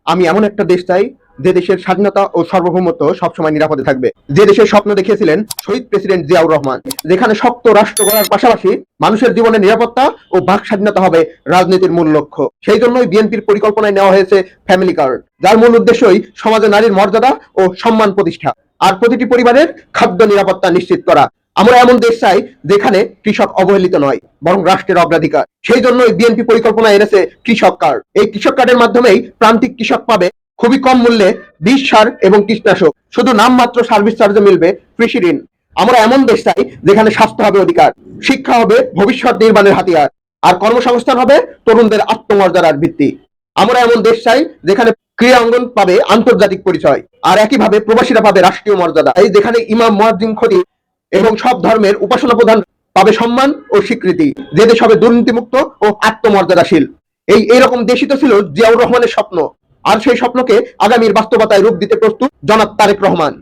আমি এমন একটা দেশ চাই যে দেশের স্বাধীনতা ও সার্বভৌমত্ব সবসময় নিরাপদে থাকবে, যে দেশের স্বপ্ন দেখিয়েছিলেন শহীদ প্রেসিডেন্ট জিয়াউর রহমান, যেখানে শক্ত রাষ্ট্র গড়ার পাশাপাশি মানুষের জীবনের নিরাপত্তা ও বাক স্বাধীনতা হবে রাজনীতির মূল লক্ষ্য। সেই জন্যই বিএনপির পরিকল্পনায় নেওয়া হয়েছে ফ্যামিলি কার্ড, যার মূল উদ্দেশ্যই সমাজে নারীর মর্যাদা ও সম্মান প্রতিষ্ঠা আর প্রতিটি পরিবারের খাদ্য নিরাপত্তা নিশ্চিত করা। আমরা এমন দেশ চাই যেখানে কৃষক অবহেলিত নয়, বরং রাষ্ট্রের অগ্রাধিকার। সেই জন্যই বিএনপি পরিকল্পনা এনেছে কৃষক কার্ড। এই কৃষক কার্ডের মাধ্যমেই প্রান্তিক কৃষক পাবে খুবই কম মূল্যে বীজ, সার এবং কীটনাশক। শুধু নামমাত্র সার্ভিস চার্জে মিলবে কৃষি ঋণ। আমরা এমন দেশ চাই যেখানে স্বাস্থ্য হবে অধিকার, শিক্ষা হবে ভবিষ্যৎ নির্মাণের হাতিয়ার, আর কর্মসংস্থান হবে তরুণদের আত্মমর্যাদার ভিত্তি। আমরা এমন দেশ চাই যেখানে ক্রীড়া অঙ্গন পাবে আন্তর্জাতিক পরিচয়, আর একইভাবে প্রবাসীরা পাবে রাষ্ট্রীয় মর্যাদা। এই যেখানে ইমাম, মুয়াজ্জিন, খতিব এবং সব ধর্মের উপাসনা প্রধান পাবে সম্মান ও স্বীকৃতি। যে দেশ হবে দুর্নীতিমুক্ত ও আত্মমর্যাদাশীল। এইরকম দেশই তো ছিল জিয়াউর রহমানের স্বপ্ন, আর সেই স্বপ্নকে আগামীর বাস্তবতায় রূপ দিতে প্রস্তুত জনাব তারেক রহমান।